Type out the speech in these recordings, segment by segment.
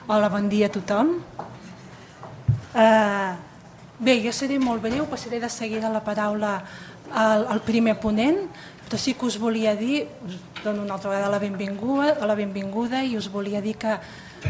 Hola, bon dia a tothom. Bé, jo seré molt breu, passaré de seguida la paraula al primer ponent, però sí que us volia dir, us dono una altra vegada la benvinguda i us volia dir que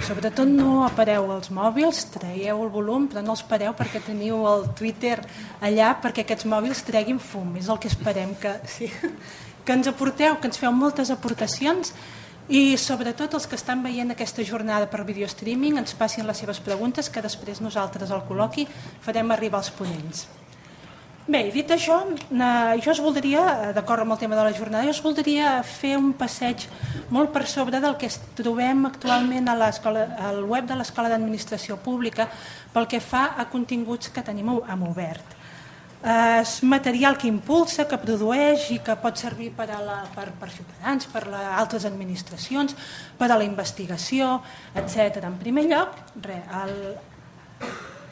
sobretot no apareu els mòbils, traieu el volum, però no els pareu perquè teniu el Twitter allà perquè aquests mòbils treguin fum, és el que esperem, que ens aporteu, que ens feu moltes aportacions i sobretot els que estan veient aquesta jornada per videostreaming ens passin les seves preguntes que després nosaltres al col·loqui farem arribar als ponents. Bé, dit això, jo us voldria, d'acord amb el tema de la jornada, jo us voldria fer un passeig molt per sobre del que trobem actualment al web de l'Escola d'Administració Pública pel que fa a continguts que tenim en obert. És material que impulsa, que produeix i que pot servir per ciutadans, per altres administracions, per a la investigació, etc. En primer lloc,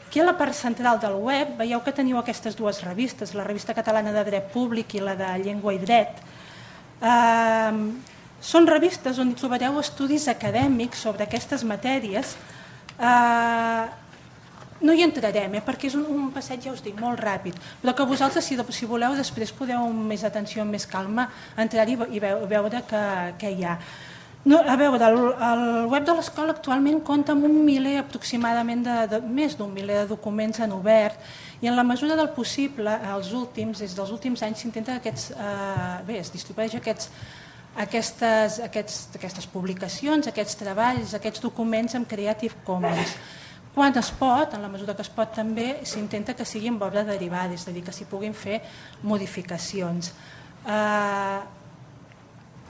aquí a la part central del web veieu que teniu aquestes dues revistes, la revista catalana de dret públic i la de llengua i dret. Són revistes on hi trobareu estudis acadèmics sobre aquestes matèries. No hi entrarem, perquè és un passeig, ja us dic, molt ràpid, però que vosaltres, si voleu, després podeu amb més atenció, amb més calma, entrar-hi i veure què hi ha. A veure, el web de l'escola actualment compta amb un miler aproximadament, més d'un miler de documents en obert, i en la mesura del possible, des dels últims anys s'intenta que es distribueix aquestes publicacions, aquests treballs, aquests documents amb Creative Commons. Quan es pot, en la mesura que es pot també, s'intenta que sigui amb obra derivada, és a dir, que s'hi puguin fer modificacions.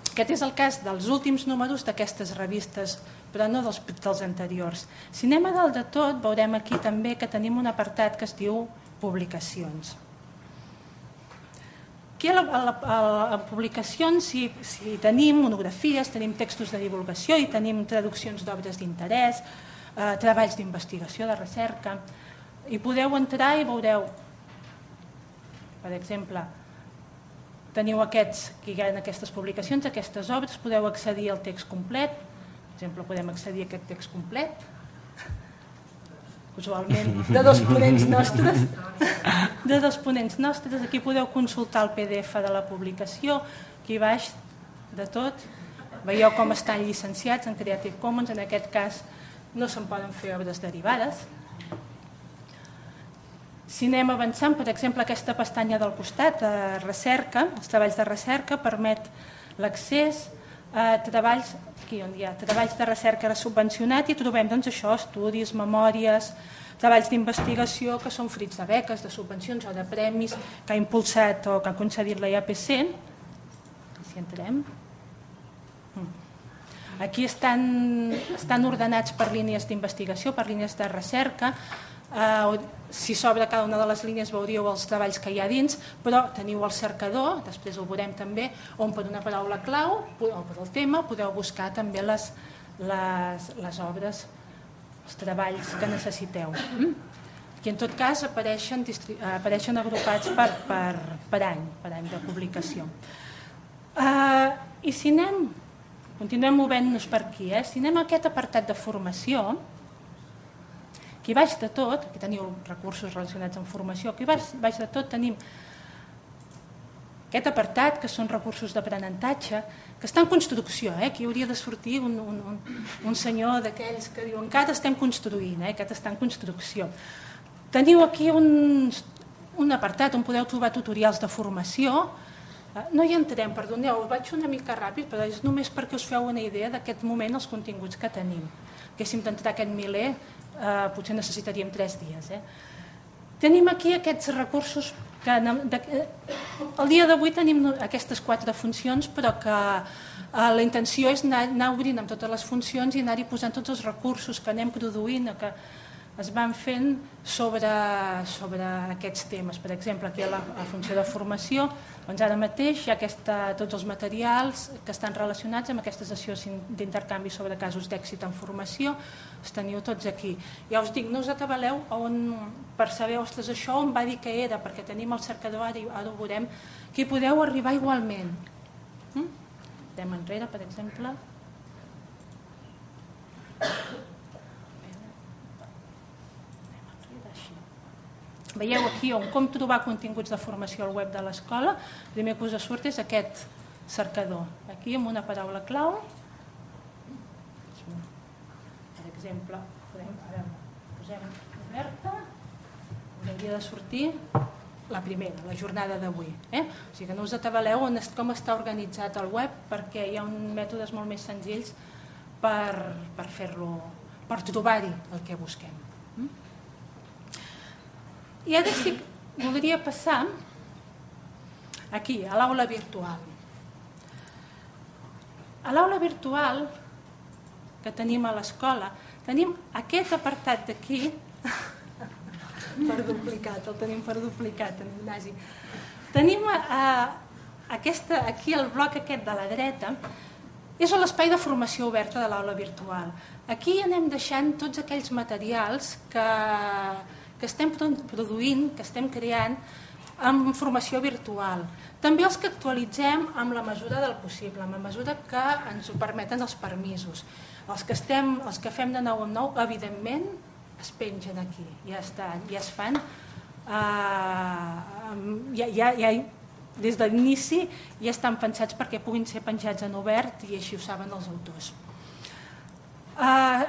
Aquest és el cas dels últims números d'aquestes revistes, però no dels anteriors. Si anem a dalt de tot, veurem aquí també que tenim un apartat que es diu publicacions. Aquí a publicacions hi tenim monografies, tenim textos de divulgació i tenim traduccions d'obres d'interès, treballs d'investigació, de recerca, i podeu entrar i veureu, per exemple, teniu aquestes publicacions, aquestes obres, podeu accedir al text complet, per exemple, podem accedir a aquest text complet, usualment de dos ponents nostres, aquí podeu consultar el PDF de la publicació, aquí baix de tot, veieu com estan llicenciats en Creative Commons, en aquest cas no se'n poden fer obres derivades. Si anem avançant, per exemple, aquesta pestanya del costat, recerca, els treballs de recerca, permet l'accés a treballs, aquí on hi ha treballs de recerca subvencionat, i trobem estudis, memòries, treballs d'investigació que són fruits de beques, de subvencions o de premis que ha impulsat o que ha concedit la IAPC. Si entrem. Aquí estan ordenats per línies d'investigació, per línies de recerca. Si s'obre cada una de les línies veuríeu els treballs que hi ha dins, però teniu el cercador, després ho veurem també, on per una paraula clau o per el tema podeu buscar també les obres, els treballs que necessiteu. I en tot cas apareixen agrupats per any de publicació. I si continuem movent-nos per aquí. Si anem a aquest apartat de formació, aquí baix de tot, aquí teniu recursos relacionats amb formació, aquí baix de tot tenim aquest apartat, que són recursos d'aprenentatge, que està en construcció, aquí hauria de sortir un senyor d'aquells que diu encara estem construint, aquest està en construcció. Teniu aquí un apartat on podeu trobar tutorials de formació. No hi entrem, perdoneu, ho vaig una mica ràpid, però és només perquè us feu una idea d'aquest moment els continguts que tenim. Haguéssim d'entrar aquest miler, potser necessitaríem 3 dies. Tenim aquí aquests recursos que el dia d'avui tenim aquestes 4 funcions, però que la intenció és anar obrint amb totes les funcions i anar-hi posant tots els recursos que anem produint, que es van fent sobre aquests temes. Per exemple, aquí a la funció de formació, doncs ara mateix hi ha tots els materials que estan relacionats amb aquesta sessió d'intercanvi sobre casos d'èxit en formació, els teniu tots aquí. Ja us dic, no us atabaleu per saber, ostres, això on va dir que era, perquè tenim el cercador, ara ho veurem, que hi podeu arribar igualment. Anem enrere, per exemple. veieu aquí com trobar continguts de formació al web de l'escola, el primer que us surt és aquest cercador. Aquí amb una paraula clau, per exemple, posem oberta, us hauria de sortir la primera, la jornada d'avui. O sigui que no us atabaleu com està organitzat el web, perquè hi ha mètodes molt més senzills per fer-lo, per trobar-hi el que busquem. I ara sí que voldria passar aquí, a l'aula virtual. A l'aula virtual que tenim a l'escola, tenim aquest apartat d'aquí, per duplicat, el tenim per duplicat en Ignasi. Tenim aquí el bloc aquest de la dreta, és l'espai de formació oberta de l'aula virtual. Aquí anem deixant tots aquells materials que estem produint, que estem creant amb formació virtual. També els que actualitzem amb la mesura del possible, amb la mesura que ens ho permeten els permisos. Els que fem de 9 en 9, evidentment, es pengen aquí, ja estan, ja es fan, des de l'inici ja estan pensats perquè puguin ser penjats en obert i així ho saben els autors.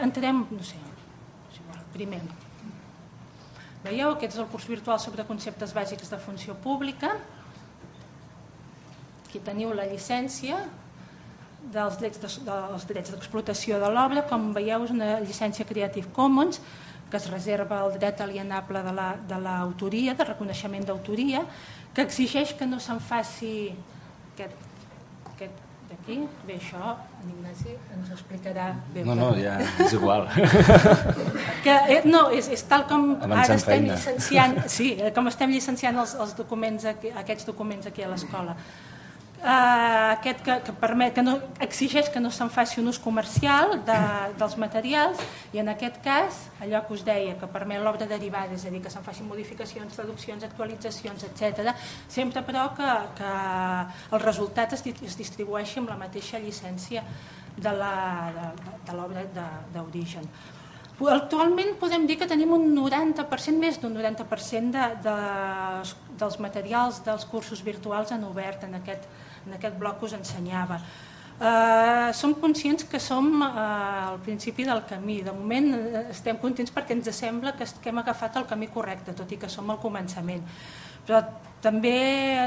Entrem, no sé, primer. Veieu, aquest és el curs virtual sobre conceptes bàsics de funció pública. Aquí teniu la llicència dels drets d'explotació de l'obra. Com veieu, és una llicència Creative Commons que es reserva el dret alienable de l'autoria, de reconeixement d'autoria, que exigeix que no se'n faci aquest d'aquí. Bé, això en Ignasi ens ho explicarà bé. No, ja és igual. No, és tal com ara estem llicenciant, sí, com estem llicenciant aquests documents aquí a l'escola. Aquest que exigeix que no se'n faci un ús comercial dels materials i en aquest cas, allò que us deia, que permet l'obra derivada, és a dir, que se'n facin modificacions, traduccions, actualitzacions, etc. Sempre però que el resultat es distribueixi amb la mateixa llicència de l'obra d'origen. Actualment podem dir que tenim un 90%, més d'un 90% dels materials dels cursos virtuals en obert en aquest bloc que us ensenyava. Som conscients que som al principi del camí. De moment estem contents perquè ens sembla que hem agafat el camí correcte, tot i que som al començament. Però també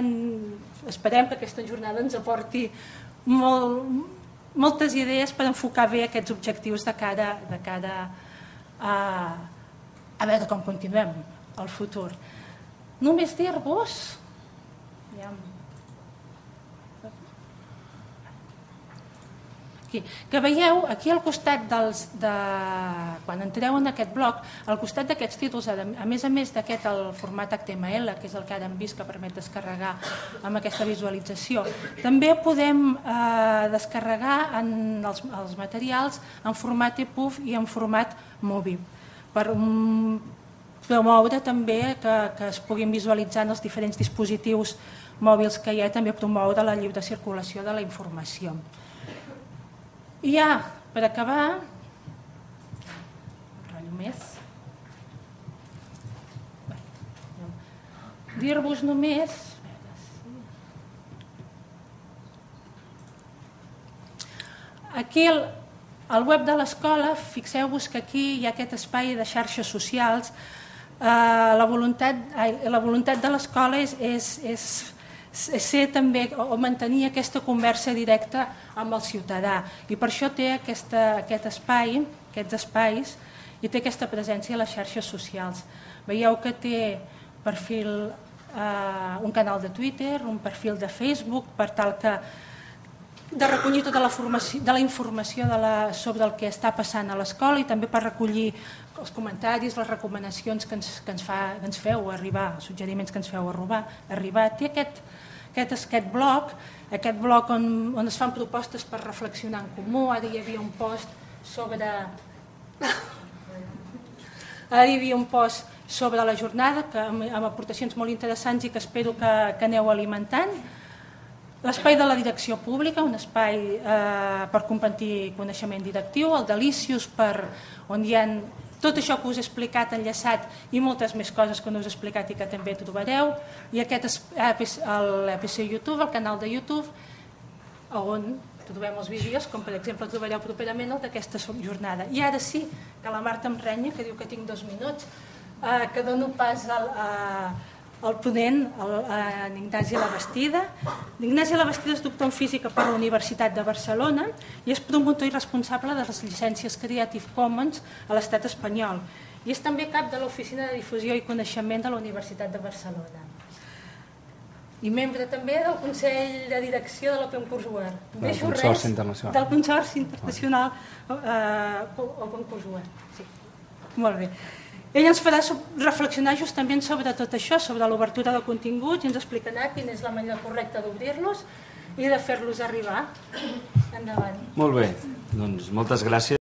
esperem que aquesta jornada ens aporti moltes idees per enfocar bé aquests objectius de cara a veure com continuem el futur. Només dir-vos que veieu aquí al costat quan entreu en aquest bloc, al costat d'aquests títols, a més d'aquest el format HTML, que és el que ara hem vist que permet descarregar amb aquesta visualització, també podem descarregar els materials en format EPUB i en format MOBI, per promoure també que es puguin visualitzar en els diferents dispositius mòbils que hi ha, també promoure la lliure circulació de la informació. I ja, per acabar, dir-vos només aquí al web de l'escola, fixeu-vos que aquí hi ha aquest espai de xarxes socials. La voluntat de l'escola és ser també o mantenir aquesta conversa directa amb el ciutadà i per això té aquests espais i té aquesta presència a les xarxes socials. Veieu que té perfil, un canal de Twitter, un perfil de Facebook per tal de recollir tota la informació sobre el que està passant a l'escola i també per recollir els comentaris, les recomanacions que ens feu arribar, els suggeriments que ens feu arribar. Té aquest bloc on es fan propostes per reflexionar en comú. Ara hi havia un post sobre la jornada amb aportacions molt interessants i que espero que aneu alimentant. L'espai de la direcció pública, un espai per compartir coneixement directiu, el Delicious, on hi ha tot això que us he explicat enllaçat i moltes més coses que no us he explicat i que també trobareu. I aquest és l'APC YouTube, el canal de YouTube, on trobem els vídeos, com per exemple trobareu properament el d'aquesta jornada. I ara sí, que la Marta em renya, que diu que tinc 2 minuts, que dono pas al ponent, a Ignasi Labastida. Ignasi Labastida és doctor en física per la Universitat de Barcelona i és promotor i responsable de les llicències Creative Commons a l'estat espanyol. I és també cap de l'Oficina de Difusió i Coneixement de la Universitat de Barcelona. I membre també del Consell de Direcció de l'Open Courseware. Del Consorci Internacional. Del Consorci Internacional Open Courseware. Sí. Molt bé. Ell ens farà reflexionar justament sobre tot això, sobre l'obertura de continguts, i ens explicarà quina és la manera correcta d'obrir-los i de fer-los arribar. Endavant. Molt bé, doncs moltes gràcies.